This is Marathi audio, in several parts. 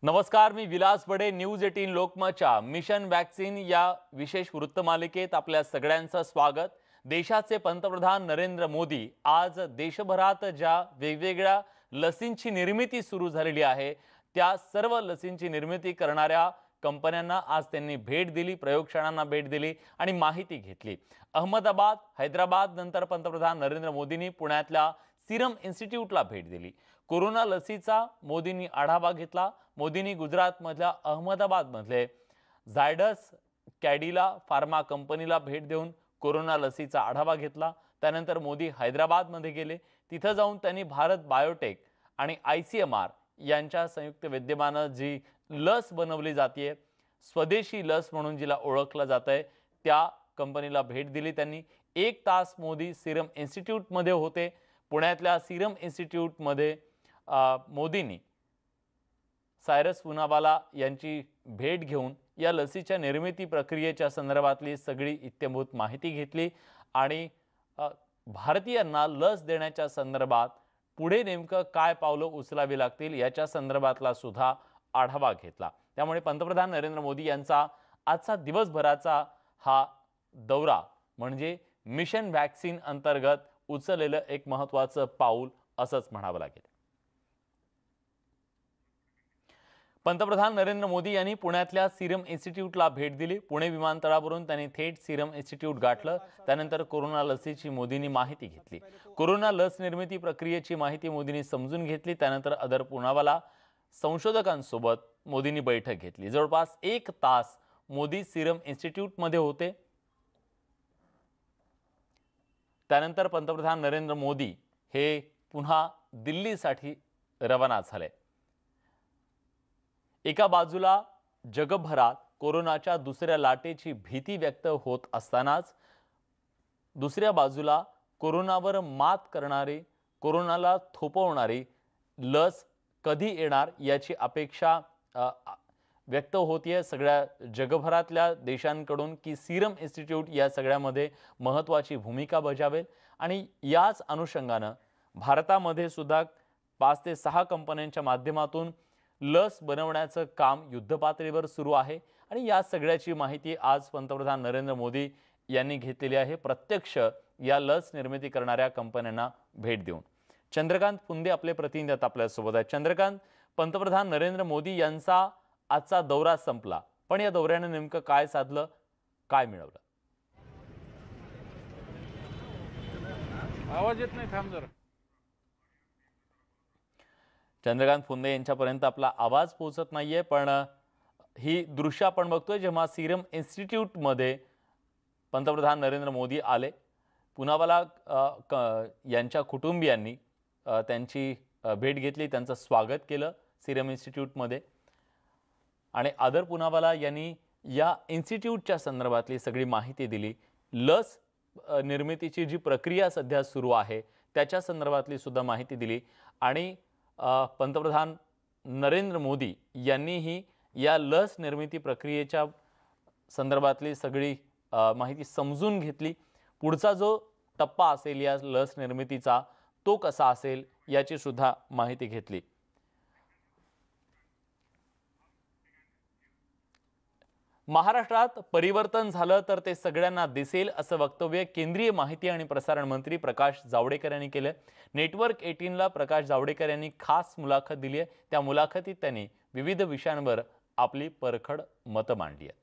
नमस्कार, मी विलास बडे. न्यूज 18 लोकमतच्या मिशन वॅक्सिन या विशेष वृत्तमालिकेत आपल्या सगळ्यांचं स्वागत. देशाचे पंतप्रधान नरेंद्र मोदी आज देशभरात ज्या वेगवेगळ्या लसींची निर्मिती सुरू झालेली आहे त्या सर्व लसींची निर्मिती करणाऱ्या कंपन्यांना आज त्यांनी भेट दिली, प्रयोगशाळांना भेट दिली आणि माहिती घेतली. अहमदाबाद, हैदराबाद नंतर पंतप्रधान नरेंद्र मोदींनी पुण्यातल्या सीरम इन्स्टिट्यूटला भेट दिली. कोरोना लसीचा मोदींनी आढावा घेतला. मोदींनी गुजरातमधल्या अहमदाबादमधले झायडस कॅडिला फार्मा कंपनीला भेट देऊन कोरोना लसीचा आढावा घेतला. त्यानंतर मोदी हैदराबादमध्ये गेले. तिथं जाऊन त्यांनी भारत बायोटेक आणि ICMR यांच्या संयुक्त विद्यमानं जी लस बनवली जाते, स्वदेशी लस म्हणून जिला ओळखलं जातंय, त्या कंपनीला भेट दिली. त्यांनी 1 तास मोदी सीरम इन्स्टिट्यूटमध्ये होते. पुण्यातल्या सीरम इन्स्टिट्यूटमध्ये मोदींनी सायरस पूनावाला यांची भेट घेऊन या लसीच्या निर्मिती प्रक्रियेच्या संदर्भातली सगळी इत्थंभूत माहिती घेतली आणि भारतीयांना लस देण्याच्या संदर्भात पुढे नेमकं काय पावलं उचलावी लागतील याच्या संदर्भातला सुद्धा आढावा घेतला. त्यामुळे पंतप्रधान नरेंद्र मोदी यांचा आजचा दिवसभराचा हा दौरा म्हणजे मिशन वॅक्सिन अंतर्गत उचललेलं एक महत्त्वाचं पाऊल असंच म्हणावं लागेल. पंतप्रधान नरेंद्र मोदी यांनी पुण्यातल्या सीरम इन्स्टिट्यूटला भेट दिली. पुणे विमानतळावरून त्यांनी थेट सीरम इन्स्टिट्यूट गाठलं. त्यानंतर कोरोना लसीची मोदींनी माहिती घेतली. कोरोना लस निर्मिती प्रक्रियेची माहिती मोदींनी समजून घेतली. त्यानंतर अदर पूनावाला संशोधकांसोबत मोदींनी बैठक घेतली. जवळपास 1 तास मोदी सीरम इन्स्टिट्यूटमध्ये होते. त्यानंतर पंतप्रधान नरेंद्र मोदी हे पुन्हा दिल्लीसाठी रवाना झाले. एका बाजूला जगभरात कोरोनाच्या दुसऱ्या लाटेची भीती व्यक्त होत असतानाच दुसऱ्या बाजूला कोरोनावर मात करणारी, कोरोनाला थोपवणारी लस कधी येणार याची अपेक्षा व्यक्त होतीये सगळ्या जगभरातल्या देशांकडून की सीरम इन्स्टिट्यूट या सगळ्यामध्ये महत्त्वाची भूमिका बजावेल. आणि याच अनुषंगानं भारतामध्ये सुद्धा 5 ते 6 कंपन्यांच्या माध्यमातून लस बनवण्याचं काम युद्धपातळीवर सुरू आहे आणि या सगळ्याची माहिती आज पंतप्रधान नरेंद्र मोदी यांनी घेतलेली आहे, प्रत्यक्ष या लस निर्मिती करणाऱ्या कंपन्यांना भेट देऊन. चंद्रकांत फुंदे आपले प्रतिनिधी आपल्यासोबत आहेत. चंद्रकांत, पंतप्रधान नरेंद्र मोदी यांचा आजचा दौरा संपला, पण या दौऱ्याने नेमकं काय साधलं, काय मिळवलं? आवाज येत नाही, थांब जरा. चंद्रकांत फुंदे यांच्यापर्यंत आपला आवाज पोहोचत नाहीये, पण ही दृश्य आपण बघतोय जेव्हा सीरम इन्स्टिट्यूटमध्ये पंतप्रधान नरेंद्र मोदी आले. पूनावाला यांच्या कुटुंबियांनी त्यांची भेट घेतली, त्यांचं स्वागत केलं सीरम इन्स्टिट्यूटमध्ये. आणि आदर पूनावाला यांनी या इन्स्टिट्यूटच्या संदर्भातली सगळी माहिती दिली. लस निर्मितीची जी प्रक्रिया सध्या सुरू आहे त्याच्या संदर्भातली सुद्धा माहिती दिली. आणि पंतप्रधान नरेंद्र मोदी यांनीही या लस निर्मिती प्रक्रियेच्या संदर्भातली सगळी माहिती समजून घेतली. पुढचा जो टप्पा असेल या लस निर्मितीचा तो कसा असेल याची सुद्धा माहिती घेतली. महाराष्ट्रात परिवर्तन झालं तर ते सगळ्यांना दिसेल असं वक्तव्य केंद्रीय माहिती आणि प्रसारण मंत्री प्रकाश जावडेकर यांनी केलं. नेटवर्क 18ला प्रकाश जावडेकर यांनी खास मुलाखत दिली आहे. त्या मुलाखतीत त्यांनी विविध विषयांवर आपली परखड मतं मांडली आहेत.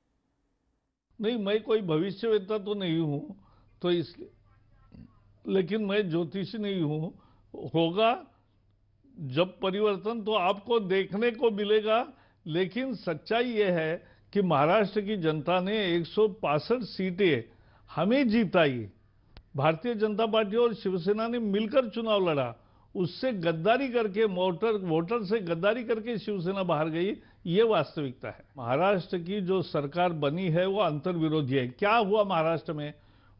नहीं, मैं कोई भविष्यवेत्ता तो नहीं हूँ, तो इसलिए, लेकिन मैं ज्योतिषी नहीं हूँ. होगा जब परिवर्तन तो आपको देखने को मिलेगा. लेकिन सच्चाई ये है कि महाराष्ट्र की जनता ने 165 सीटें हमें जिताई. भारतीय जनता पार्टी और शिवसेना ने मिलकर चुनाव लड़ा. उससे गद्दारी करके वोटर से गद्दारी करके शिवसेना बाहर गई, ये वास्तविकता है. महाराष्ट्र की जो सरकार बनी है वो अंतर्विरोधी है. क्या हुआ महाराष्ट्र में?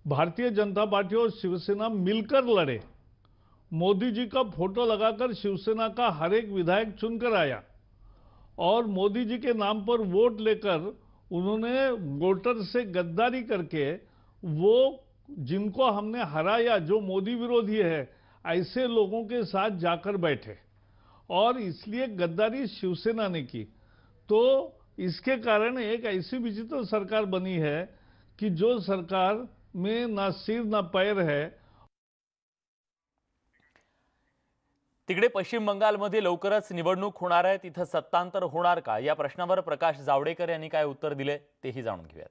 भारतीय जनता पार्टी और शिवसेना मिलकर लड़े. मोदी जी का फोटो लगाकर शिवसेना का हर एक विधायक चुनकर आया और मोदी जी के नाम पर वोट लेकर उन्होंने वोटर से गद्दारी करके वो जिनको हमने हराया, जो मोदी विरोधी है, ऐसे लोगों के साथ जाकर बैठे और इसलिए गद्दारी शिवसेना ने की. तो इसके कारण एक ऐसी विचित्र सरकार बनी है कि जो सरकार में ना सिर ना पैर है। तिकडे पश्चिम बंगालमध्ये लवकरच निवडणूक होणार आहे, तिथं सत्तांतर होणार का या प्रश्नावर प्रकाश जावडेकर यांनी काय उत्तर दिले तेही जाणून घेऊयात।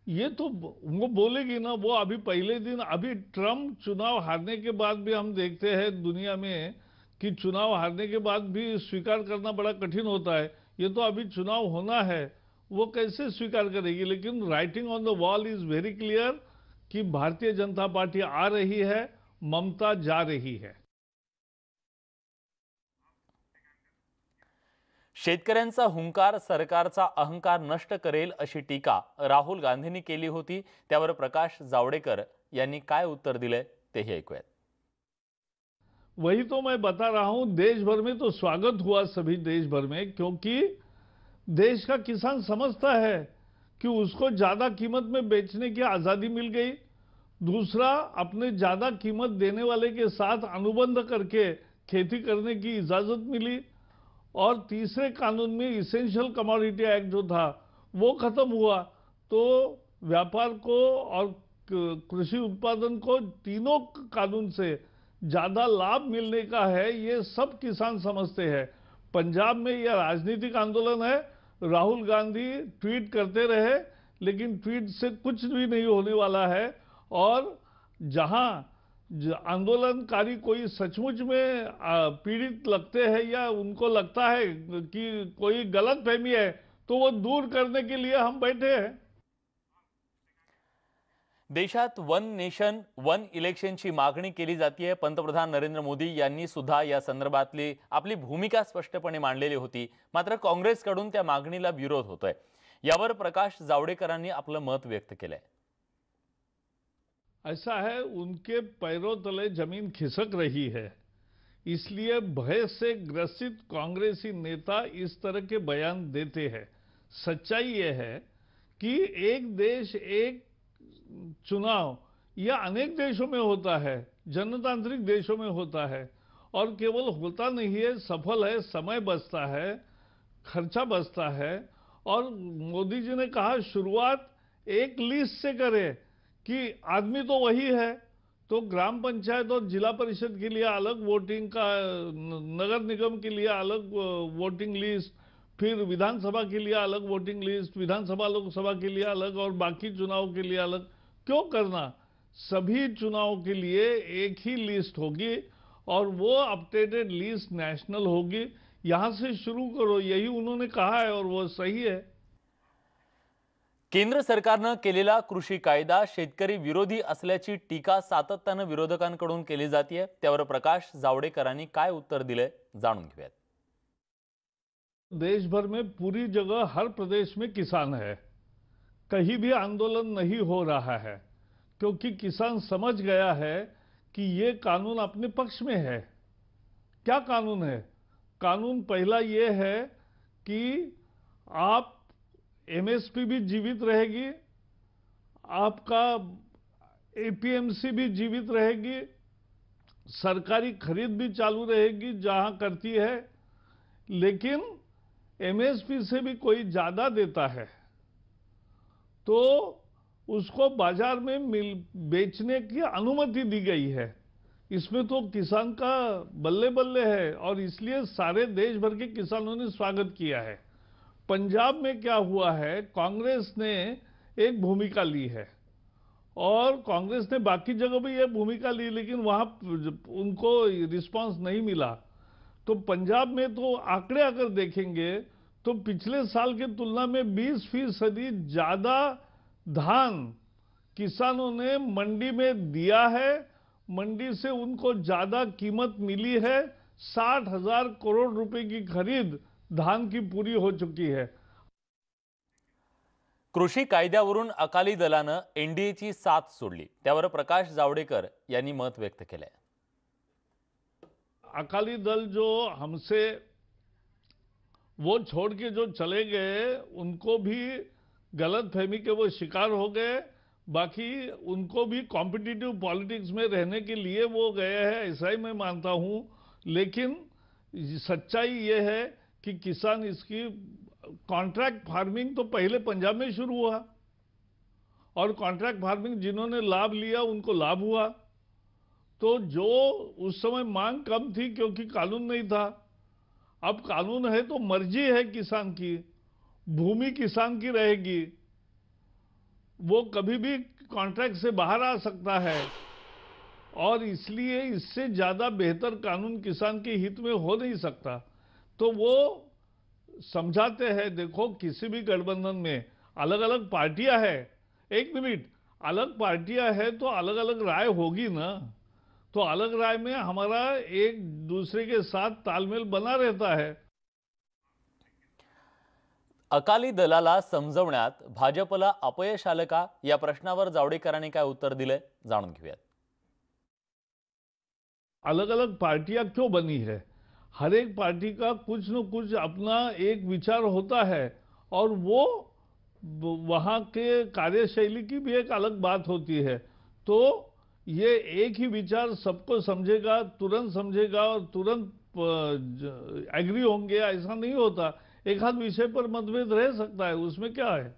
ये तो वो बोलेगी ना, वो अभी पहले दिन, अभी ट्रम्प चुनाव हारने के बाद भी हम देखते हैं दुनिया में कि चुनाव हारने के बाद भी स्वीकार करना बड़ा कठिन होता है। ये तो अभी चुनाव होना है, वो कैसे स्वीकार करेगी। लेकिन writing on the wall is very clear कि भारतीय जनता पार्टी आ रही है, ममता जा रही है। शेतकऱ्यांचा हुंकार सरकारचा अहंकार नष्ट करेल अशी टीका राहुल गांधींनी केली होती, त्यावर प्रकाश जावडेकर यांनी काय उत्तर दिले तेही ऐकूयात। वही तो मैं बता रहा हूं, देश भर में तो स्वागत हुआ सभी देश भर में, क्योंकि देश का किसान समझता है कि उसको ज्यादा कीमत में बेचने की आजादी मिल गई। दूसरा, अपने ज्यादा कीमत देने वाले के साथ अनुबंध करके खेती करने की इजाजत मिली। और तीसरे कानून में इसेंशियल कमोडिटी एक्ट जो था वो खत्म हुआ, तो व्यापार को और कृषि उत्पादन को तीनों कानून से ज्यादा लाभ मिलने का है, ये सब किसान समझते हैं। पंजाब में यह राजनीतिक आंदोलन है। राहुल गांधी ट्वीट करते रहे, लेकिन ट्वीट से कुछ भी नहीं होने वाला है। और जहां आंदोलनकारी कोई सचमुच में पीड़ित लगते हैं या उनको लगता है कि कोई गलतफहमी है, तो वो दूर करने के लिए हम बैठे हैं। देशात वन नेशन वन इलेक्शनची मागणी केली जाते। पंतप्रधान नरेंद्र मोदी यांनी सुद्धा या संदर्भातली आपली भूमिका स्पष्टपणे मांडलेली होती, मात्र काँग्रेसकडून त्या मागणीला विरोध होतोय। यावर प्रकाश जावडेकरांनी आपलं मत व्यक्त केलंय। ऐसा है, उनके पैरों तले जमीन खिसक रही है, इसलिए भय से ग्रसित कांग्रेसी नेता इस तरह के बयान देते हैं। सच्चाई यह है कि एक देश एक चुनाव यह अनेक देशों में होता है, जनतांत्रिक देशों में होता है, और केवल होता नहीं है, सफल है, समय बचता है, खर्चा बचता है। और मोदी जी ने कहा शुरुआत एक लिस्ट से करें कि आदमी तो वही है, तो ग्राम पंचायत और जिला परिषद के लिए अलग वोटिंग का, नगर निगम के लिए अलग वोटिंग लिस्ट, फिर विधानसभा के लिए अलग वोटिंग लिस्ट, विधानसभा लोकसभा के लिए अलग, और बाकी चुनाव के लिए अलग क्यों करना। सभी चुनाव के लिए एक ही लिस्ट होगी और वो अपडेटेड लिस्ट नेशनल होगी। यहां से शुरू करो, यही उन्होंने कहा है और वो सही है। केंद्र सरकारने केलेला कृषी कायदा शेतकरी विरोधी असल्याची टीका सातत्याने विरोधकांकडून केली जाते, त्यावर प्रकाश जावडेकरांनी काय उत्तर दिले जाणून घेऊयात। देश भर में पूरी जगह हर प्रदेश में किसान है, कहीं भी आंदोलन नहीं हो रहा है, क्योंकि किसान समझ गया है कि ये कानून अपने पक्ष में है। क्या कानून है? कानून पहला ये है कि आप एमएसपी भी जीवित रहेगी, आपका एपीएमसी भी जीवित रहेगी, सरकारी खरीद भी चालू रहेगी जहां करती है, लेकिन एमएसपी से भी कोई ज्यादा देता है तो उसको बाजार में बेचने की अनुमति दी गई है। इसमें तो किसान का बल्ले बल्ले है, और इसलिए सारे देश भर के किसानों ने स्वागत किया है। पंजाब में क्या हुआ है, कांग्रेस ने एक भूमिका ली है, और कांग्रेस ने बाकी जगह भी यह भूमिका ली, लेकिन वहां उनको रिस्पांस नहीं मिला। तो पंजाब में तो आंकड़े अगर देखेंगे तो पिछले साल के तुलना में 20% ज्यादा धान किसानों ने मंडी में दिया है, मंडी से उनको ज्यादा कीमत मिली है। 60,000 करोड़ रुपए की खरीद धान की पूरी हो चुकी है। कृषी कायद्यावरून अकाली दलाने एनडीएची साथ सोडली, त्यावर प्रकाश जावडेकर यांनी मत व्यक्त केले। अकाली दल जो हमसे वो छोड़ के जो चले गए, उनको भी गलतफहमी के वो शिकार हो गए। बाकी उनको भी कॉम्पिटिटिव पॉलिटिक्स में रहने के लिए वो गए हैं, ऐसा ही मैं मानता हूं। लेकिन सच्चाई ये है कि किसान इसकी कॉन्ट्रैक्ट फार्मिंग तो पहले पंजाब में शुरू हुआ और कॉन्ट्रैक्ट फार्मिंग जिन्होंने लाभ लिया उनको लाभ हुआ। तो जो उस समय मांग कम थी क्योंकि कानून नहीं था, अब कानून है तो मर्जी है किसान की, भूमि किसान की रहेगी, वो कभी भी कॉन्ट्रैक्ट से बाहर आ सकता है और इसलिए इससे ज्यादा बेहतर कानून किसान के हित में हो नहीं सकता। तो वो समझाते हैं, देखो किसी भी गठबंधन में अलग अलग पार्टियां हैं, एक मिनट, अलग पार्टियां हैं तो अलग अलग राय होगी ना, तो अलग राय में हमारा एक दूसरे के साथ तालमेल बना रहता है। अकाली दलाला समजवण्यात भाजपला अपयश आलं का, या प्रश्नावर जावडेकरांनी काय उत्तर दिले जाणून घेऊयात। अलग अलग पार्टियां क्यों बनी है? हर एक पार्टी का कुछ न कुछ अपना एक विचार होता है और वो वहां के कार्यशैली की भी एक अलग बात होती है। तो ये एक ही विचार सबको समझेगा, तुरंत समझेगा और तुरंत एग्री होंगे, ऐसा नहीं होता। एक आध विषय पर मतभेद रह सकता है, उसमें क्या है।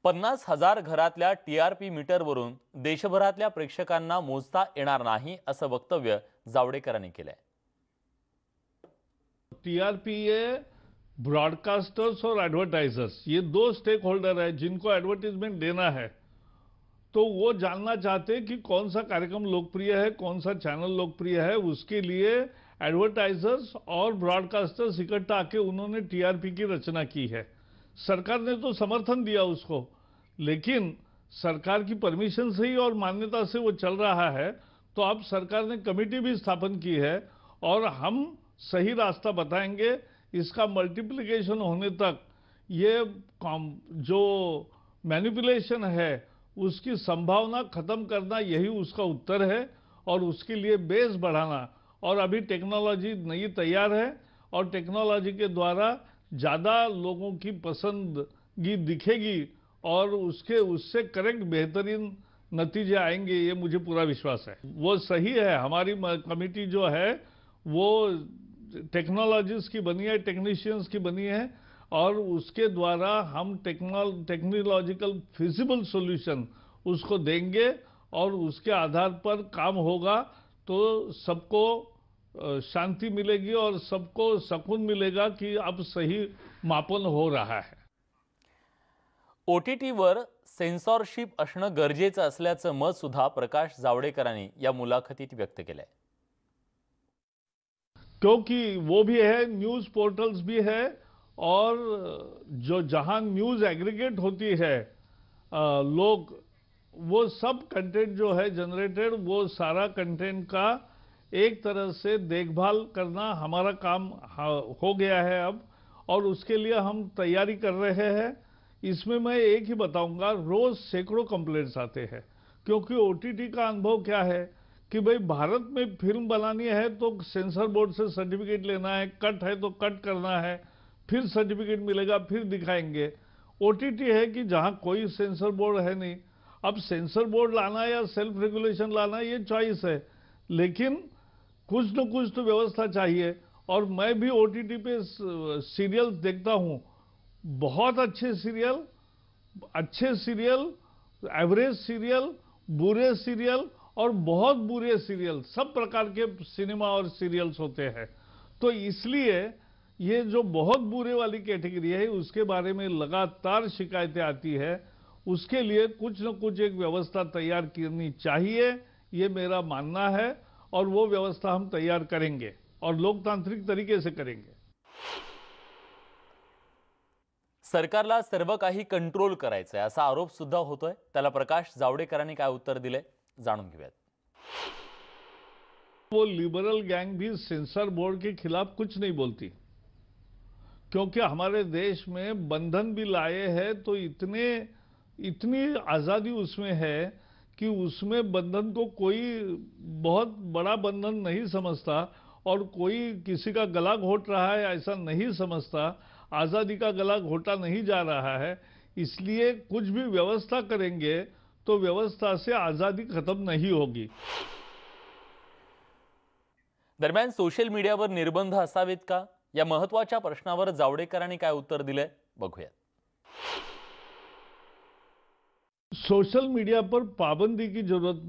50,000 घरातल्या टीआरपी मीटरवरून देशभरातल्या प्रेक्षकांना मोजता येणार नाही असं वक्तव्य जावडेकरांनी केलंय। टीआरपी ये ब्रॉडकास्टर्स और एडवर्टाइजर्स, ये दो स्टेक होल्डर है जिनको एडवर्टीजमेंट देना है। तो वो जानना चाहते हैं कि कौन सा कार्यक्रम लोकप्रिय है, कौन सा चैनल लोकप्रिय है। उसके लिए एडवर्टाइजर्स और ब्रॉडकास्टर्स इकट्ठा आके उन्होंने टीआरपी की रचना की है। सरकार ने तो समर्थन दिया उसको, लेकिन सरकार की परमिशन से ही और मान्यता से वो चल रहा है। तो अब सरकार ने कमेटी भी स्थापन की है और हम सही रास्ता बताएंगे। इसका मल्टीप्लिकेशन होने तक ये जो मैनिपुलेशन है उसकी संभावना खत्म करना, यही उसका उत्तर है और उसके लिए बेस बढ़ाना। और अभी टेक्नोलॉजी नई तैयार है और टेक्नोलॉजी के द्वारा ज़्यादा लोगों की पसंदगी दिखेगी और उससे करेक्ट बेहतरीन नतीजे आएंगे, ये मुझे पूरा विश्वास है। वो सही है, हमारी कमेटी जो है वो टेक्नोलॉजिस्ट की बनी है, टेक्नीशियंस की बनी है और उसके द्वारा हम टेक्नोलॉजिकल फिजिबल सॉल्यूशन उसको देंगे और उसके आधार पर काम होगा तो सबको शांति मिलेगी और सबको सुकून मिलेगा कि अब सही मापन हो रहा है। ओटीटीवर सेन्सॉरशिप असणं गरजेचं असल्याचं मत सुद्धा प्रकाश जावडेकरांनी या मुलाखतीत व्यक्त केलंय। क्योंकि वो भी है, न्यूज पोर्टल्स भी है और जो जहां न्यूज एग्रीगेट होती है, लोग वो सब कंटेंट जो है जनरेटेड, वो सारा कंटेंट का एक तरह से देखभाल करना हमारा काम हो गया है अब, और उसके लिए हम तैयारी कर रहे हैं। इसमें मैं एक ही बताऊंगा, रोज सैकड़ों कंप्लेंट्स आते हैं क्योंकि ओटीटी का अनुभव क्या है कि भाई भारत में फिल्म बनानी है तो सेंसर बोर्ड से सर्टिफिकेट लेना है, कट है तो कट करना है, फिर सर्टिफिकेट मिलेगा, फिर दिखाएंगे। ओटीटी है कि जहां कोई सेंसर बोर्ड है नहीं, अब सेंसर बोर्ड लाना या सेल्फ रेगुलेशन लाना ये चॉइस है, लेकिन कुछ न कुछ तो व्यवस्था चाहिए। और मैं भी ओटीटी पे सीरियल देखता हूं, बहुत अच्छे सीरियल, एवरेज सीरियल, बुरे सीरियल और बहुत बुरे सीरियल, सब प्रकार के सिनेमा और सीरियल्स होते हैं। तो इसलिए ये जो बहुत बुरे वाली कैटेगरी है उसके बारे में लगातार शिकायतें आती है, उसके लिए कुछ न कुछ एक व्यवस्था तैयार करनी चाहिए, ये मेरा मानना है और वो व्यवस्था हम तैयार करेंगे और लोकतांत्रिक तरीके से करेंगे। सरकारला सर्व काही कंट्रोल करायचंय असा आरोप सुद्धा होतोय, त्याला प्रकाश जावडेकरांनी काय उत्तर दिले जाणून घेऊयात। वो लिबरल गैंग भी सेंसर बोर्ड के खिलाफ कुछ नहीं बोलती, क्योंकि हमारे देश में बंधन भी लाए हैं तो इतनी आजादी उसमें है कि उसमें बंधन को कोई बहुत बड़ा बंधन नहीं समझता और कोई किसी का गला घोट रहा है ऐसा नहीं समझता, आजादी का गला घोटा नहीं जा रहा है। इसलिए कुछ भी व्यवस्था करेंगे तो व्यवस्था से आजादी खत्म नहीं होगी। दरम्यान सोशल मीडियावर निर्बंध असावेत का, या महत्त्वाच्या प्रश्नावर जावडेकरांनी काय उत्तर दिलंय बघूया। सोशल मीडिया पर पाबंदी की जरूरत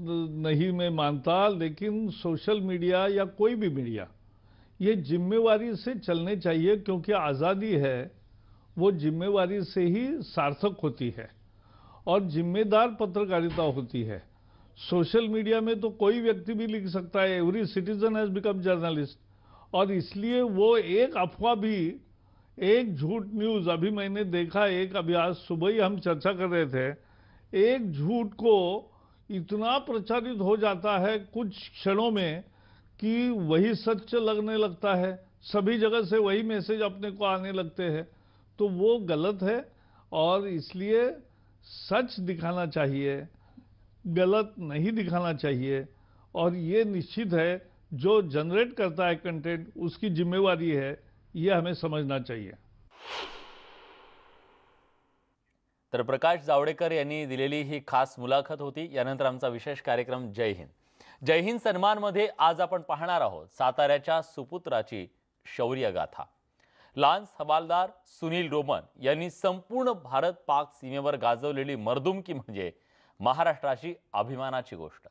नहीं मैं मानता, लेकिन सोशल मीडिया या कोई भी मीडिया ये जिम्मेवारी से चलने चाहिए, क्योंकि आज़ादी है वो जिम्मेवारी से ही सार्थक होती है और जिम्मेदार पत्रकारिता होती है। सोशल मीडिया में तो कोई व्यक्ति भी लिख सकता है, every citizen has become journalist, और इसलिए वो एक अफवाह भी, एक झूठ न्यूज़, अभी मैंने देखा अभी आज सुबह ही हम चर्चा कर रहे थे, एक झूठ को इतना प्रचारित हो जाता है कुछ क्षणों में कि वही सच लगने लगता है, सभी जगह से वही मैसेज अपने को आने लगते हैं, तो वो गलत है। और इसलिए सच दिखाना चाहिए, गलत नहीं दिखाना चाहिए, और ये निश्चित है जो जनरेट करता है कंटेंट उसकी जिम्मेवारी है, ये हमें समझना चाहिए। तर प्रकाश जावडेकर यांनी दिलेली ही खास मुलाखत होती। यानंतर आमचा विशेष कार्यक्रम जय हिंद। जय हिंद सन्मानमध्ये आज आपण पाहणार आहोत साताऱ्याच्या सुपुत्राची शौर्य गाथा। लान्स हवालदार सुनील रोमन यांनी संपूर्ण भारत पाक सीमेवर गाजवलेली मर्दुमकी म्हणजे महाराष्ट्राची अभिमानाची गोष्ट।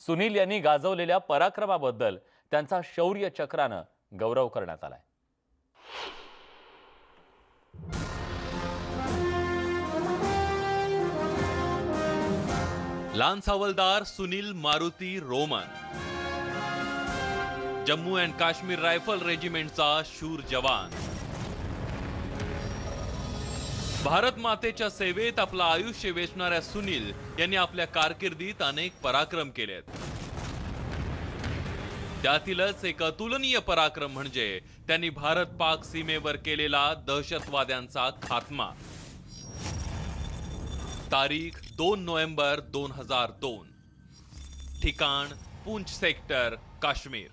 सुनील यांनी गाजवलेल्या पराक्रमाबद्दल त्यांचा शौर्य चक्राने गौरव करण्यात आलाय। लान्स हवालदार सुनील मारुती रोमन, जम्मू अँड काश्मीर रायफल रेजिमेंटचा शूर जवान, भारत मातेच्या सेवेत आपलं आयुष्य वेचणाऱ्या सुनील यांनी आपल्या कारकिर्दीत अनेक पराक्रम केलेत। त्यातीलच एक अतुलनीय पराक्रम म्हणजे त्यांनी भारत पाक सीमेवर केलेला दहशतवाद्यांचा खात्मा। तारीख 2 नोव्हेंबर 2002, ठिकाण पुंछ सेक्टर, काश्मीर।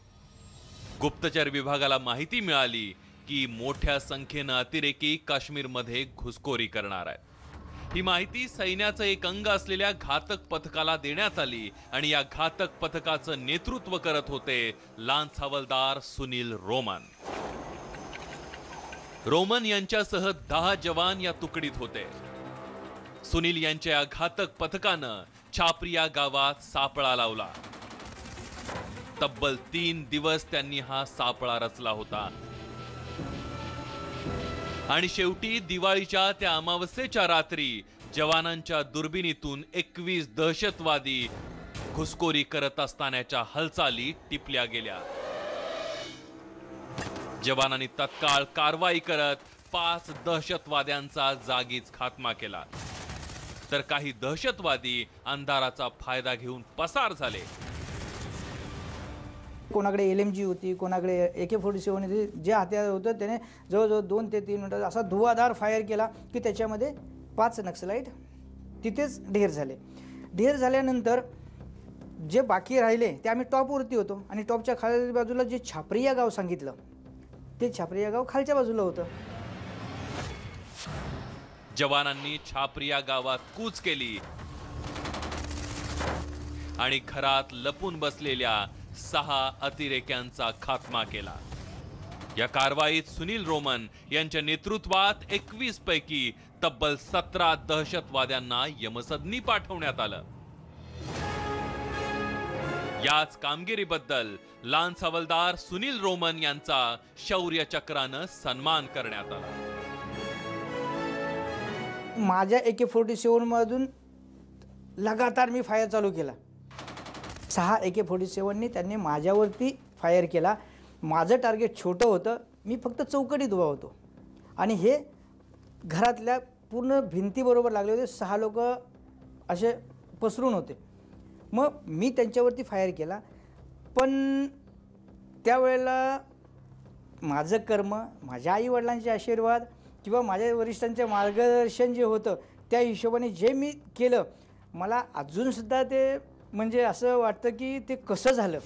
गुप्तचर विभागाला माहिती मिळाली की मोठ्या संख्येने अतिरेकी काश्मीरमध्ये घुसखोरी करणार आहेत। ही माहिती सैन्याचं एक अंग असलेल्या घातक पथकाला देण्यात आली आणि या घातक पथकाचं नेतृत्व करत होते लान्स हवालदार सुनील रोमन। रोमन यांच्यासह 10 जवान या तुकडीत होते। सुनील यांच्या घातक पथकानं छापरिया गावात सापळा लावला। तब्बल 3 दिवस त्यांनी हा सापळा रचला होता आणि शेवटी दिवाळीच्या त्या अमावस्येच्या रात्री जवानांच्या दुर्बिणीतून 21 दहशतवादी घुसखोरी करत असतानाच्या हालचाली टिपल्या गेल्या। जवानांनी तत्काळ कारवाई करत 5 दहशतवाद्यांचा जागीच खात्मा केला, तर काही दहशतवादी अंधाराचा फायदा घेऊन पसार झाले। कोणाकडे LMG होती, कोणाकडे AK-47 होती, जे हत्यार होतं त्याने जवळजवळ 2 ते 3 मिनिटं असा धुवाधार फायर केला की त्याच्यामध्ये 5 नक्सलाईट तिथेच ढेर झाले। ढेर झाल्यानंतर जे बाकी राहिले ते आम्ही टॉपवरती होतो आणि टॉपच्या खालच्या बाजूला जे छापरिया गाव सांगितलं ते छापरिया गाव खालच्या बाजूला होतं। जवानांनी छापरिया गावात कूच केली आणि घरात लपून बसलेल्या 6 अतिरेक्यांचा खात्मा केला। या कारवाईत सुनील रोमन यांच्या नेतृत्वात 21 पैकी तब्बल 17 दहशतवाद्यांना यमसदनी पाठवण्यात आलं। याच कामगिरीबद्दल लान्स हवालदार सुनील रोमन यांचा शौर्य चक्रानं सन्मान करण्यात आला। माझ्या AK-47 मधून लगातार मी फायर चालू केला। 6 AK-47नी त्यांनी माझ्यावरती फायर केला। माझं टार्गेट छोटं होतं, मी फक्त चौकटीत उभा होतो आणि हे घरातल्या पूर्ण भिंतीबरोबर लागले होते। 6 लोक असे पसरून होते। मग मी त्यांच्यावरती फायर केला, पण त्यावेळेला माझं कर्म, माझ्या आईवडिलांचे आशीर्वाद किंवा माझ्या वरिष्ठांचे मार्गदर्शन जे होतं त्या हिशोबाने जे मी केलं, मला अजूनसुद्धा ते म्हणजे असं वाटतं की ते कसं झालं।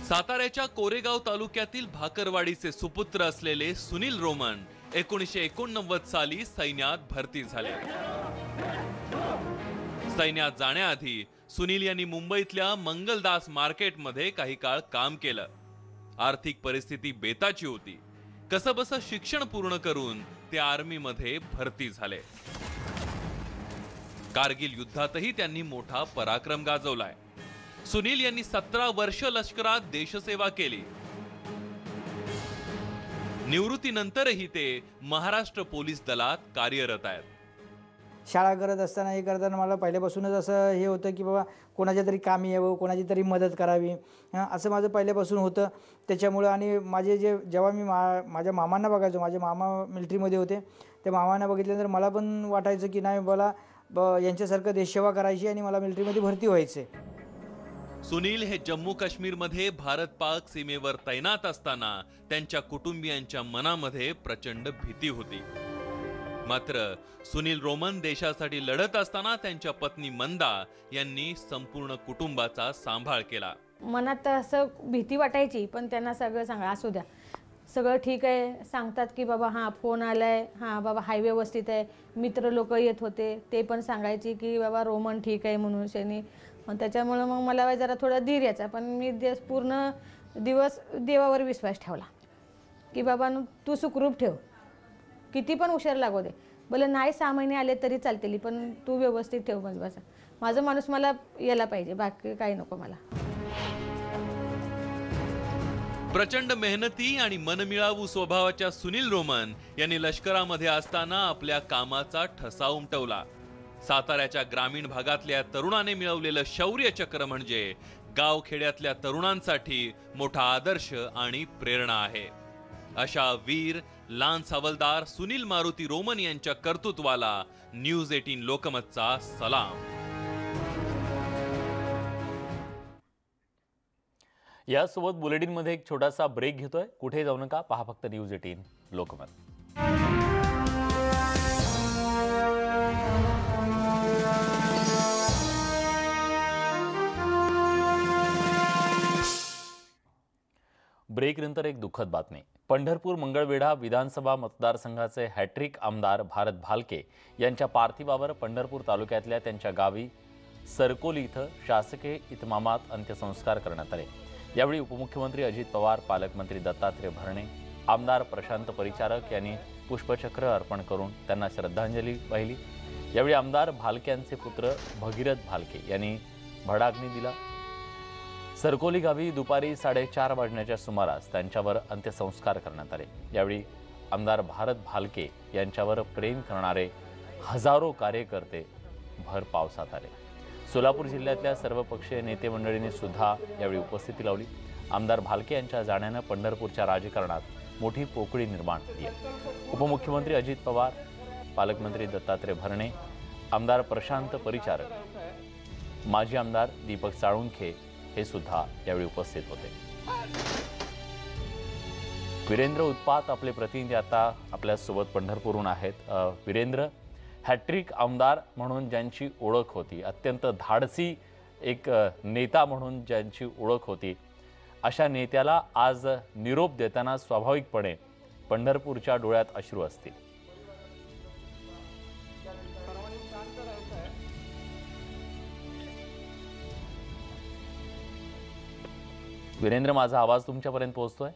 साताऱ्याच्या कोरेगाव तालुक्यातील भाकरवाडीचे सुपुत्र असलेले सुनील रोमन 1989 साली सैन्यात भरती झाले। सैन्यात जाण्याआधी सुनील यांनी मुंबईतल्या मंगलदास मार्केटमध्ये काही काळ काम केलं। आर्थिक परिस्थिती बेताची होती. कसंबसं शिक्षण पूर्ण करून ते आर्मीमध्ये भरती झाले. कारगिल युद्धातही त्यांनी मोठा पराक्रम गाजवलाय. सुनील यांनी 17 वर्ष लष्करात देशसेवा केली. निवृत्तीनंतरही ते महाराष्ट्र पोलीस दलात कार्यरत आहेत. शाळा करत असताना हे करताना मला पहिल्यापासूनच असं हे होतं की बाबा कोणाच्या तरी कामी यावं, कोणाची तरी मदत करावी, असं माझं पहिल्यापासून होतं. त्याच्यामुळं आणि माझे जेव्हा मी माझ्या मामांना बघायचो, माझे मामा मिलिटरीमध्ये होते, त्या मामांना बघितल्यानंतर मला पण वाटायचं की नाही मला यांच्यासारखं देशसेवा करायची आणि मला मिलिटरीमध्ये भरती व्हायचं आहे. सुनील हे जम्मू काश्मीरमध्ये भारत पाक सीमेवर तैनात असताना त्यांच्या कुटुंबियांच्या मनामध्ये प्रचंड भीती होती. मात्र सुनील रोमन देशासाठी लढत असताना त्यांच्या पत्नी मंदा यांनी संपूर्ण कुटुंबाचा सांभाळ केला. मनात असं भीती वाटायची, पण त्यांना सगळं सांगा असू द्या, सगळं ठीक आहे. सांगतात की बाबा हां फोन आलाय, हां बाबा हाय व्यवस्थित आहे. मित्र लोक येत होते, ते पण सांगायची की बाबा रोमन ठीक आहे म्हणून शनी. मग त्याच्यामुळं मग मला जरा थोडा धीर यायचा, पण मी पूर्ण दिवस देवावर विश्वास ठेवला की बाबा तू सुखरूप ठेव, किती पण हुशार लागू दे, भले नाही 6 महिने आले तरी चालतील, पण तू व्यवस्थित ठेव. बस माझा माणूस मला यायला पाहिजे, बाकी काही नको मला. प्रचंड मेहनती आणि मनमिळावू स्वभावाच्या सुनील रोमन यांनी लष्करामध्ये असताना आपल्या कामाचा ठसा उमटवला. साताऱ्याच्या ग्रामीण भागातल्या तरुणाने मिळवलेलं शौर्य चक्र म्हणजे गावखेड्यातल्या तरुणांसाठी मोठा आदर्श आणि प्रेरणा आहे. अशा वीर लान्स हवालदार सुनील मारुती रोमन यांच्या कर्तृत्वाला न्यूज 18 लोकमतचा सलाम. यासोबत बुलेटिनमध्ये एक छोटासा ब्रेक घेतोय. कुठे जाऊ नका, पहा फक्त न्यूज 18 लोकमत. ब्रेक नंतर एक दुःखद बातमी. पंढरपूर मंगळवेढा विधानसभा मतदारसंघाचे हॅट्रिक आमदार भारत भालके यांच्या पार्थिवावर पंढरपूर तालुक्यातल्या त्यांच्या गावी सरकोली इथं शासकीय इतमामात अंत्यसंस्कार करण्यात आले. यावेळी उपमुख्यमंत्री अजित पवार, पालकमंत्री दत्तात्रय भरणे, आमदार प्रशांत परिचारक यांनी पुष्पचक्र अर्पण करून त्यांना श्रद्धांजली वाहिली. यावेळी आमदार भालके यांचे पुत्र भगीरथ भालके यांनी भडाग्नी दिला. सरकोली गावी दुपारी 4:30 वाजण्याच्या सुमारास त्यांच्यावर अंत्यसंस्कार करण्यात आले. यावेळी आमदार भारत भालके यांच्यावर प्रेम करणारे हजारो कार्यकर्ते भर पावसात आले. सोलापूर जिल्ह्यातल्या सर्वपक्षीय नेते मंडळींनी सुद्धा यावेळी उपस्थिती लावली. आमदार भालके यांच्या जाण्यानं पंढरपूरच्या राजकारणात मोठी पोकळी निर्माण झाली आहे. उपमुख्यमंत्री अजित पवार, पालकमंत्री दत्तात्रय भरणे, आमदार प्रशांत परिचारक, माजी आमदार दीपक साळुंखे हे सुद्धा यावेळी उपस्थित होते. वीरेंद्र उत्पात आपले प्रतिनिधी आता आपल्यासोबत पंढरपूरहून आहेत. वीरेंद्र, हॅट्रिक आमदार म्हणून ज्यांची ओळख होती, अत्यंत धाडसी एक नेता म्हणून ज्यांची ओळख होती, अशा नेत्याला आज निरोप देताना स्वाभाविकपणे पंढरपूरच्या डोळ्यात अश्रू असतील. वीरेंद्र, माझा आवाज तुमच्यापर्यंत पोहोचतोय?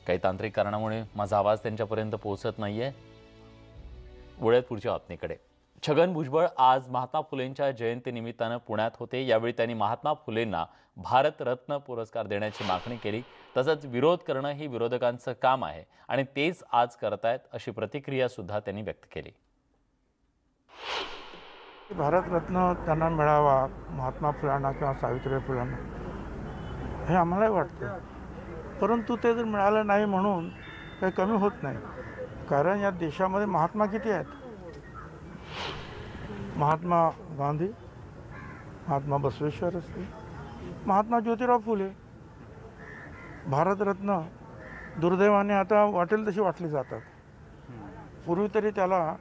काही तांत्रिक कारणामुळे माझा आवाज त्यांच्यापर्यंत पोहोचत नाहीये. वळूयात पुढच्या बातमीकडे. छगन भुजबळ आज महात्मा फुलेंच्या जयंतीनिमित्तानं पुण्यात होते. यावेळी त्यांनी महात्मा फुलेंना भारतरत्न पुरस्कार देण्याची मागणी केली. तसंच विरोध करणं ही विरोधकांचं काम आहे आणि तेच आज करतायत, अशी प्रतिक्रिया सुद्धा त्यांनी व्यक्त केली. भारतरत्न त्यांना मिळावा, महात्मा फुलांना किंवा सावित्रीबाई फुलांना, हे आम्हालाही वाटतं. परंतु ते जर मिळालं नाही म्हणून काही कमी होत नाही. कारण या देशामध्ये महात्मा किती आहेत? महात्मा गांधी, महात्मा बसवेश्वर असतील, महात्मा ज्योतिराव फुले. भारतरत्न दुर्दैवाने आता वाटेल तशी वाटली जातात. पूर्वी तरी त्याला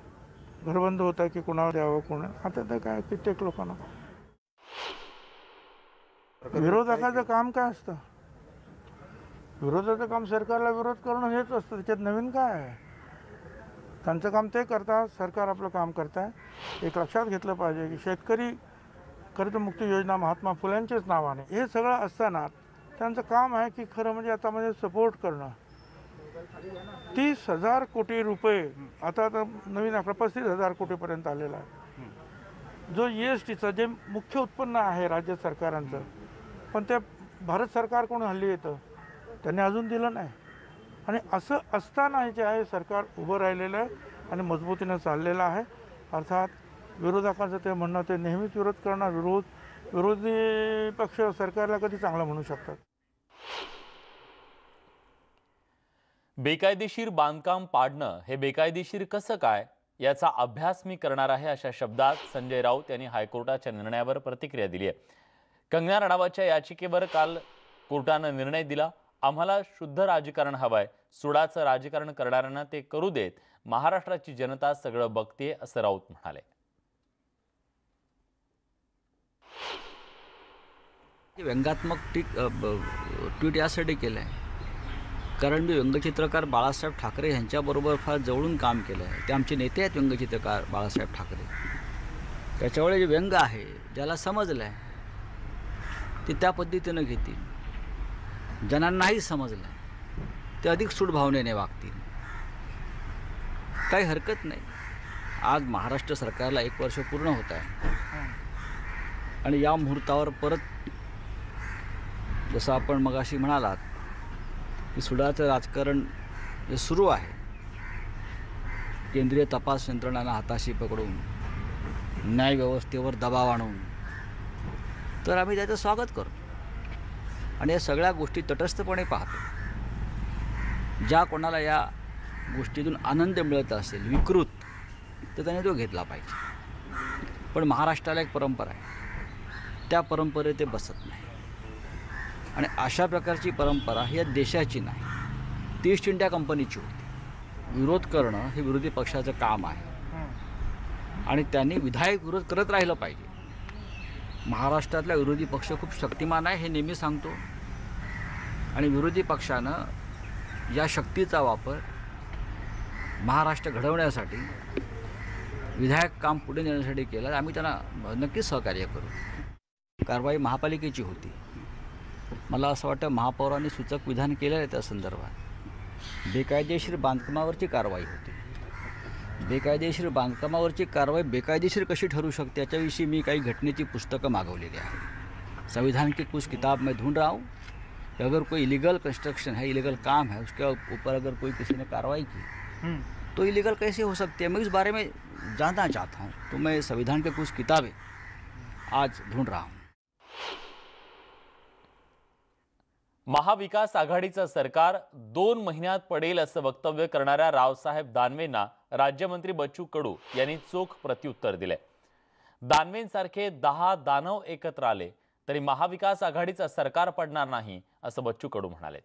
घरबंद होता की कोणाला द्यावं, कोणा, आता तर काय कित्येक लोकांना. विरोधकाचं काम काय असतं? विरोधाचं काम सरकारला विरोध करणं हेच असतं. त्याच्यात नवीन काय आहे? त्यांचं काम ते करतात, सरकार आपलं काम करत आहे. एक लक्षात घेतलं पाहिजे की शेतकरी कर्जमुक्ती योजना महात्मा फुल्यांच्याच नावाने. हे सगळं असताना त्यांचं काम आहे की खरं म्हणजे आता म्हणजे सपोर्ट करणं. 30,000 कोटी रुपये आता नवीन आकडा 35,000 कोटीपर्यंत आलेला आहे. जो GSTचं जे मुख्य उत्पन्न आहे राज्य सरकारांचं, पण ते भारत सरकारकडून हल्ली येतं, त्यांनी अजून दिलं नाही. आणि असं असताना जे आहे सरकार उभं राहिलेलं आहे आणि मजबूतीनं चाललेलं आहे. अर्थात विरोधकांचं ते म्हणणं ते नेहमीच विरोध करणार. विरोधी पक्ष सरकारला कधी चांगलं म्हणू शकतात. बेकायदेशीर बांधकाम पाडणं हे बेकायदेशीर कसं काय याचा अभ्यास मी करणार आहे, अशा शब्दात संजय राऊत यांनी हायकोर्टाच्या निर्णयावर प्रतिक्रिया दिली आहे. कंगना राणावतच्या याचिकेवर काल कोर्टानं निर्णय दिला. आम्हाला शुद्ध राजकारण हवंय, सुडाचं राजकारण करणाऱ्यांना ते करू देत, महाराष्ट्राची जनता सगळं बघते, असं राऊत म्हणाले. व्यंगात्मक ट्विट यासाठी केलं आहे कारण मी व्यंगचित्रकार बाळासाहेब ठाकरे यांच्याबरोबर फार जवळून काम केलं आहे. ते आमचे नेते आहेत व्यंगचित्रकार बाळासाहेब ठाकरे. त्याच्यामुळे जे व्यंग आहे ज्याला समजलं आहे ते त्या पद्धतीनं घेतील, ज्यांनाही समजलं आहे ते अधिक सूड भावनेने वागतील. काही हरकत नाही. आज महाराष्ट्र सरकारला 1 वर्ष पूर्ण होत आहे आणि या मुहूर्तावर परत जसं आपण मगाशी म्हणालात की सुडाचं राजकारण जे सुरू आहे, केंद्रीय तपास यंत्रणांना हाताशी पकडून न्यायव्यवस्थेवर दबाव आणून, तर आम्ही त्याचं स्वागत करतो आणि या सगळ्या गोष्टी तटस्थपणे पाहतो. ज्या कोणाला या गोष्टीतून आनंद मिळत असेल विकृत, तर त्याने तो घेतला पाहिजे. पण महाराष्ट्राला एक परंपरा आहे, त्या परंपरेत ते बसत नाही. आणि अशा प्रकारची परंपरा ही या देशाची नाही, ती ईस्ट इंडिया कंपनीची होती. विरोध करणं हे विरोधी पक्षाचं काम आहे आणि त्यांनी विधायक विरोध करत राहिलं पाहिजे. महाराष्ट्रातला विरोधी पक्ष खूप शक्तिमान आहे हे नेहमी सांगतो आणि विरोधी पक्षानं या शक्तीचा वापर महाराष्ट्र घडवण्यासाठी, विधायक काम पुढे नेण्यासाठी केला. आम्ही त्यांना नक्कीच सहकार्य करू. कारवाई महापालिकेची होती. मला असं वाटतं महापौरांनी सूचक विधान केलेलं आहे त्या संदर्भात. बेकायदेशीर बांधकामावरची कारवाई होती. बेकायदेशीर बांधकामावरची कारवाई बेकायदेशीर कशी ठरू शकते याच्याविषयी मी काही घटनेची पुस्तकं मागवलेली आहे. संविधान की कुछ किताब में ढूंढ रहा हूँ. अगर कोई इलीगल कंस्ट्रक्शन है, इलीगल काम है, उसके ऊपर अगर कोई किसी ने कार्रवाई की तो इलीगल कैसे हो सकती है, मैं इस बारे में जानना चाहता हूँ. तो मैं संविधान की कुछ किताबें आज ढूंढ रहा हूँ. महाविकास आघाडीचं सरकार 2 महिन्यात पडेल असं वक्तव्य करणाऱ्या रावसाहेब दानवेंना राज्यमंत्री बच्चू कडू यांनी चोख प्रत्युत्तर दिले. दानवेंसारखे 10 दानव एकत्र आले तरी महाविकास आघाडीचं सरकार पडणार नाही, असं बच्चू कडू म्हणाले.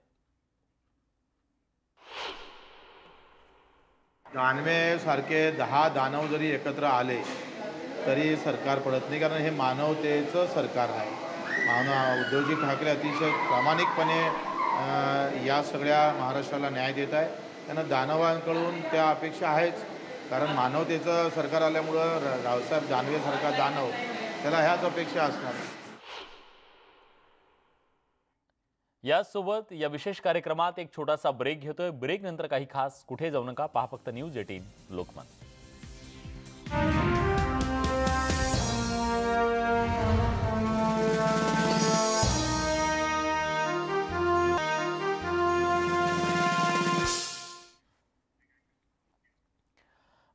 दानवे सारखे 10 दानव जरी एकत्र आले तरी सरकार पडत नाही, कारण हे मानवतेचं सरकार नाही. उद्धवजी ठाकरे अतिशय प्रामाणिकपणे या सगळ्या महाराष्ट्राला न्याय देत आहे. त्यांना दानवांकडून त्या अपेक्षा आहेच, कारण मानवतेचं सरकार आल्यामुळं रावसाहेब दानवेसारखा दानव त्याला ह्याच अपेक्षा असणार. यासोबत या विशेष कार्यक्रमात एक छोटासा ब्रेक घेतोय. ब्रेक नंतर काही खास कुठे जाऊ नका, पहा फक्त न्यूज 18 लोकमत.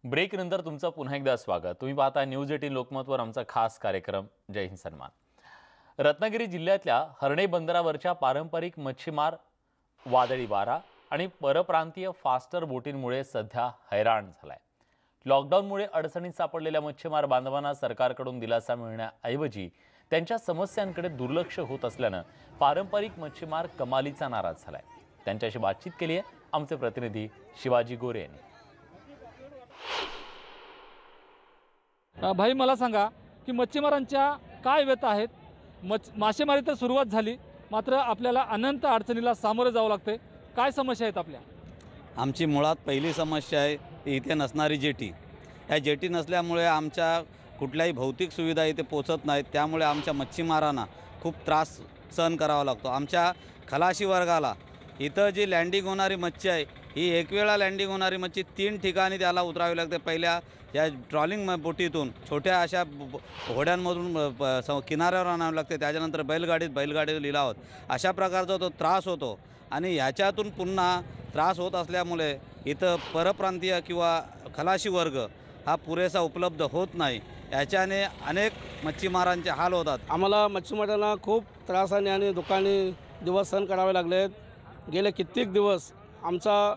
ब्रेक नंतर तुमचं पुन्हा एकदा स्वागत. तुम्ही पाहता न्यूज 18 लोकमतवर आमचा खास कार्यक्रम जय हिंद सन्मान. रत्नागिरी जिल्ह्यातल्या हर्णे बंदरावरच्या पारंपरिक मच्छीमार वादळी वारा आणि परप्रांतीय फास्टर बोटींमुळे सध्या हैराण झालाय. लॉकडाऊनमुळे अडचणीत सापडलेल्या मच्छीमार बांधवांना सरकारकडून दिलासा मिळण्याऐवजी त्यांच्या समस्यांकडे दुर्लक्ष होत असल्यानं पारंपरिक मच्छीमार कमालीचा नाराज झालाय. त्यांच्याशी बातचीत केली आहे आमचे प्रतिनिधी शिवाजी गोरे यांनी. भाई मला सांगा की मच्छीमारांच्या काय व्यथा आहेत. मासेमारी तर सुरुवात झाली, मात्र आपल्याला अनंत अडचणीला सामोरे जावं लागते. काय समस्या आहेत आपल्या? आमची मुळात पहिली समस्या आहे ती इथे नसणारी जेटी. या जेटी नसल्यामुळे आमच्या कुठल्याही भौतिक सुविधा इथे पोचत नाहीत. त्यामुळे आमच्या मच्छीमारांना खूप त्रास सहन करावा लागतो. आमच्या खलाशी वर्गाला इथं जी लँडिंग होणारी मच्छी आहे ही एक वेळा लँडिंग होणारी मच्छी 3 ठिकाणी त्याला उतरावी लागते. पहिल्या या ट्रॉलिंग बोटीतून छोट्या अशा होड्यांमधून किनाऱ्यावर आणावं लागते. त्याच्यानंतर बैलगाडी लिलावत अशा प्रकारचा तो त्रास होतो. आणि ह्याच्यातून पुन्हा त्रास होत असल्यामुळे इथं परप्रांतीय किंवा खलाशी वर्ग हा पुरेसा उपलब्ध होत नाही. याच्याने अनेक मच्छीमारांचे हाल होतात. आम्हाला मच्छीमारांना खूप त्रासाने आणि दुःखाने दिवस सहन करावे लागलेत. गेले कित्येक दिवस आमचा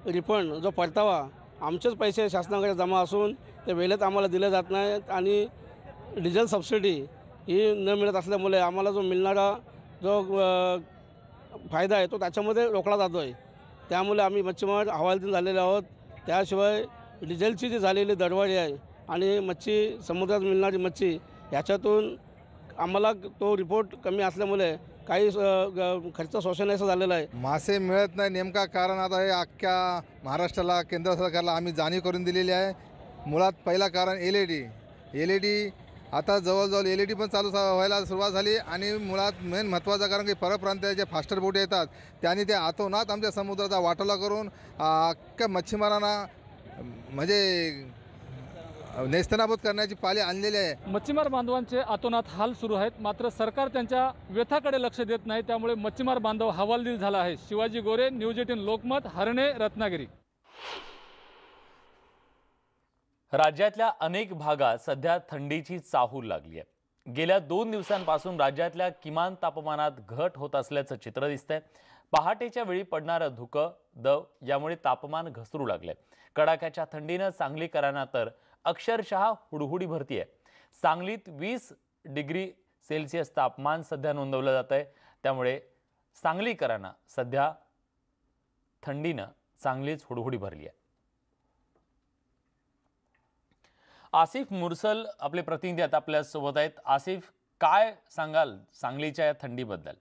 रिफंड जो परतावा आमचेच पैसे शासनाकडे जमा असून ते वेळेत आम्हाला दिले जात नाहीत. आणि डिझेल सबसिडी ही न मिळत असल्यामुळे आम्हाला जो मिळणारा जो फायदा आहे तो त्याच्यामध्ये रोखला जातो आहे. त्यामुळे आम्ही मच्छीमार हवालदिल झालेले आहोत. त्याशिवाय डिझेलची जी झालेली दरवाढी आहे आणि मच्छी समुद्रात मिळणारी मच्छी ह्याच्यातून आम्हाला तो रिपोर्ट कमी असल्यामुळे काही खर्च शोषण्याचं झालेला आहे. मासे मिळत नाही नेमका कारण आता हे अख्ख्या महाराष्ट्राला केंद्र सरकारला आम्ही जाणीव करून दिलेली आहे. मुळात पहिला कारण एल ई डी आता जवळजवळ LED पण चालू व्हायला सुरुवात झाली. आणि मुळात मेन महत्त्वाचं कारण की परप्रांतीय फास्टर बोट येतात त्यांनी ते आतोनात आमच्या समुद्राचा वाटोळा करून अख्ख्या मच्छीमारांना म्हणजे नेस्तनाबूत करण्याची पाळी आणलेली आहे. मच्छीमार बांधवांचे अतोनात हाल सुरू आहेत. मात्र सरकार त्यांच्या व्यथाकडे लक्ष देत नाही. त्यामुळे मच्छीमार बांधव हवालदिल झाला आहे. शिवाजी गोरे, न्यूज 18 लोकमत, हरणे, रत्नागिरी. राज्यातल्या अनेक भागात सध्या थंडीची चाहूल लागली आहे. गेल्या 2 दिवसांपासून राज्यातल्या किमान तापमानात घट होत असल्याचं चित्र दिसतंय. पहाटेच्या वेळी पडणारं धुकं दव यामुळे तापमान घसरू लागलंय. कडाक्याच्या थंडीनं सांगलीकरांना तर अक्षरशः हुडहुडी भरतीये. सांगलीत 20 डिग्री सेल्सिअस तापमान सध्या नोंदवलं जात आहे. त्यामुळे सांगलीकरांना सध्या थंडीनं चांगलीच हुडहुडी भरली आहे. आसिफ मुरसल आपले प्रतिनिधी आता आपल्या सोबत आहेत. आसिफ, काय सांगाल सांगलीच्या या थंडीबद्दल?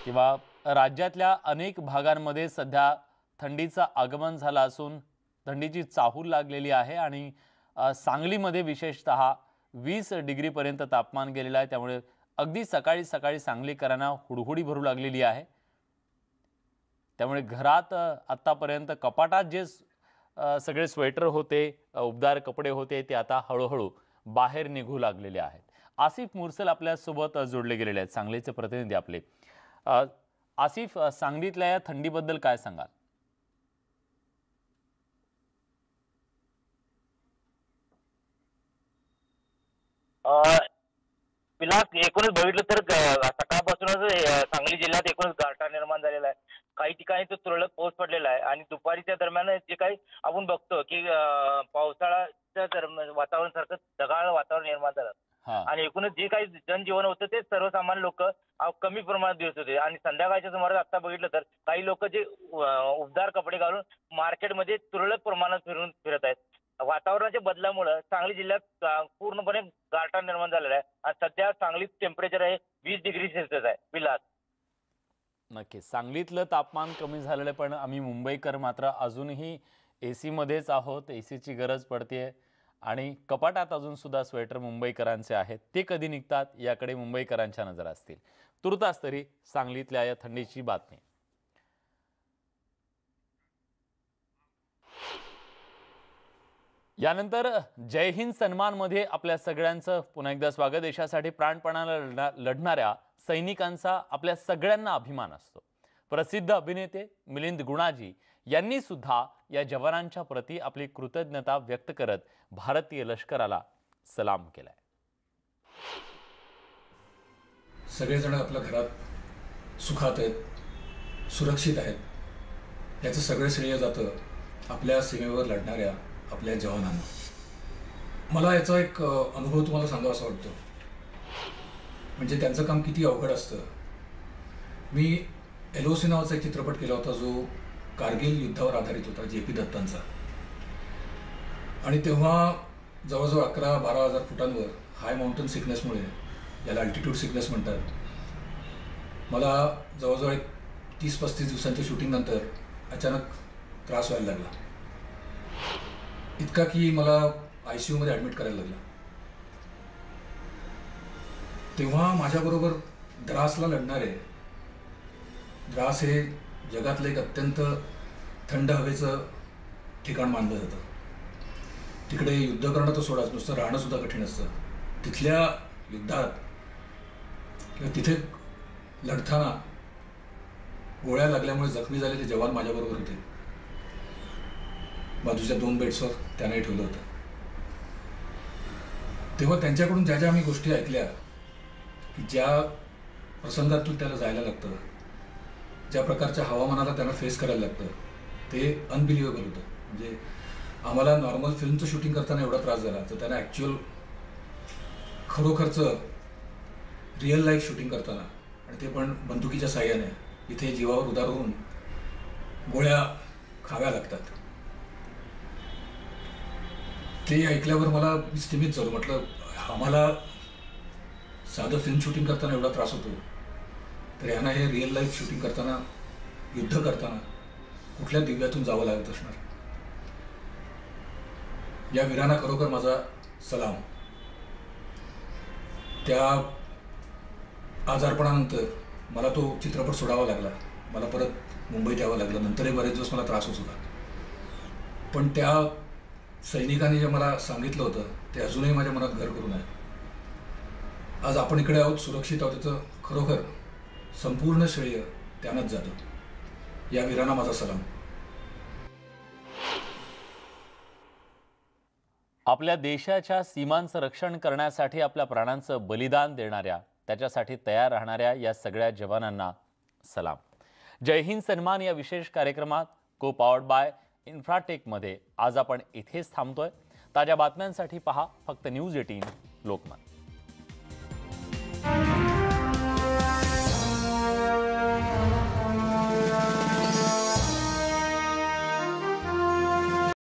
किंवा राज्यातल्या अनेक भागांमध्ये सध्या थंडीचं आगमन झालं असून थंडीची चाहूल लागलेली आहे आणि सांगलीमध्ये विशेषतः 20 डिग्रीपर्यंत तापमान गेलेलं आहे. त्यामुळे अगदी सकाळी सकाळी सांगलीकरांना हुडहुडी भरू लागलेली आहे. त्यामुळे घरात आत्तापर्यंत कपाटात जे सगळे स्वेटर होते, उबदार कपडे होते, ते आता हळूहळू बाहेर निघू लागलेले आहेत. आसिफ मुरसल आपल्यासोबत जोडले गेलेले आहेत, सांगलीचे प्रतिनिधी आपले. आसिफ, सांगलीतल्या या थंडीबद्दल काय सांगाल? विलास, एकूणच बघितलं तर सकाळपासूनच सांगली जिल्ह्यात एकूणच गारठा निर्माण झालेला आहे. काही ठिकाणी तो तुरळक पाऊस पडलेला आहे आणि दुपारीच्या दरम्यान जे काही आपण बघतो की पावसाळ्याच्या दरम्यान वातावरण सारखं ढगाळ वातावरण निर्माण झालं आणि एकूणच जे काही जनजीवन होतं ते सर्वसामान्य लोक कमी प्रमाणात दिसत होते. आणि संध्याकाळच्या सुमारास आता बघितलं तर काही लोक जे उबदार कपडे घालून मार्केटमध्ये तुरळक प्रमाणात फिरत आहेत. वातावरणाच्या बदलामुळे सांगली जिल्ह्यात पूर्णपणे गारठा निर्माण झालेला आहे आणि सध्या सांगलीत टेम्परेचर आहे 20 डिग्री सेल्सिअस आहे. विलास, नक्की सांगलीतलं तापमान कमी झालेलं, पण आम्ही मुंबईकर मात्र अजूनही AC मध्येच आहोत. ACची गरज पडते आणि कपाटात अजून सुद्धा स्वेटर मुंबईकरांचे आहेत. ते कधी निघतात याकडे मुंबईकरांच्या नजर असतील. तुर्तास तरी सांगलीतल्या या थंडीची बातमी. यानंतर जय हिंद सन्मानमध्ये आपल्या सगळ्यांचं पुन्हा एकदा स्वागत. देशासाठी प्राणपणाला लढणाऱ्या सैनिकांचा आपल्या सगळ्यांना अभिमान असतो. प्रसिद्ध अभिनेते मिलिंद गुणाजी यांनी सुद्धा या जवानांच्या प्रती आपली कृतज्ञता व्यक्त करत भारतीय लष्कराला सलाम केलाय. सगळेजण आपल्या घरात सुखात आहेत, सुरक्षित आहेत, याचं सगळं श्रेय जातं आपल्या सीमेवर लढणाऱ्या आपल्या जवानांना. मला याचा एक अनुभव तुम्हाला सांगावा असं वाटतो. म्हणजे त्यांचं काम किती अवघड असतं. मी LOC नावाचा एक चित्रपट केला होता जो कारगिल युद्धावर आधारित होता, JP दत्तांचा. आणि तेव्हा जवळजवळ 11-12 हजार फुटांवर हाय माउंटन सिकनेसमुळे, याला अल्टिट्यूड सिकनेस म्हणतात, मला जवळजवळ 30-35 दिवसांच्या शूटिंगनंतर अचानक त्रास व्हायला लागला, इतका की मला ICUमध्ये ॲडमिट करायला लागलं. तेव्हा माझ्याबरोबर द्रासला लढणारे, द्रास हे जगातलं एक अत्यंत थंड हवेचं ठिकाण मानलं जातं. तिकडे युद्ध करणं तर सोडाच, नुसतं राहणं सुद्धा कठीण असतं. तिथल्या युद्धात किंवा तिथे लढताना गोळ्या लागल्यामुळे जखमी झालेले जवान माझ्याबरोबर होते. बाजूच्या 2 बेड्सवर त्याने ठेवलं होतं. तेव्हा त्यांच्याकडून ज्या ज्या आम्ही गोष्टी ऐकल्या की ज्या प्रसंगातून त्याला जायला लागतं, ज्या प्रकारच्या हवामानाला त्यांना फेस करायला लागतं, ते अनबिलिव्हेबल होतं. म्हणजे आम्हाला नॉर्मल फिल्मचं शूटिंग करताना एवढा त्रास झाला, तर त्यांना ॲक्च्युअल खरोखरचं रिअल लाईफ शूटिंग करताना, आणि ते पण बंदुकीच्या साह्याने, इथे जीवावर उदार होऊन गोळ्या खाव्या लागतात. ते ऐकल्यावर मला स्थिमित झालं. म्हटलं आम्हाला साधं फिल्म शूटिंग करताना एवढा त्रास होतो, तर यांना हे रिअल लाईफ शूटिंग करताना, युद्ध करताना कुठल्या दिव्यातून जावं लागत असणार. या वीरांना खरोखर माझा सलाम. त्या आजारपणानंतर मला तो चित्रपट सोडावा लागला, मला परत मुंबईत यावं लागलं. नंतरही बरेच दिवस मला त्रास होत होता, पण त्या सैनिकांनी जे मला सांगितलं होतं ते अजूनही माझ्या मनात घर करून आहे. आज आपण इकडे आहोत, सुरक्षित आहोत, त्याचं खरोखर संपूर्ण श्रेय त्यांनाच जातं. या वीरांना माझा सलाम. आपल्या देशाच्या सीमांचं रक्षण करण्यासाठी आपल्या प्राणांचं बलिदान देणाऱ्या, त्याच्यासाठी तयार राहणाऱ्या या सगळ्या जवानांना सलाम. जय हिंद सन्मान या विशेष कार्यक्रमात को पॉवर्ड बाय इन्फ्राटेकमध्ये आज आपण इथेच थांबतोय. ताज्या बातम्यांसाठी पहा फक्त न्यूज 18 लोकमत.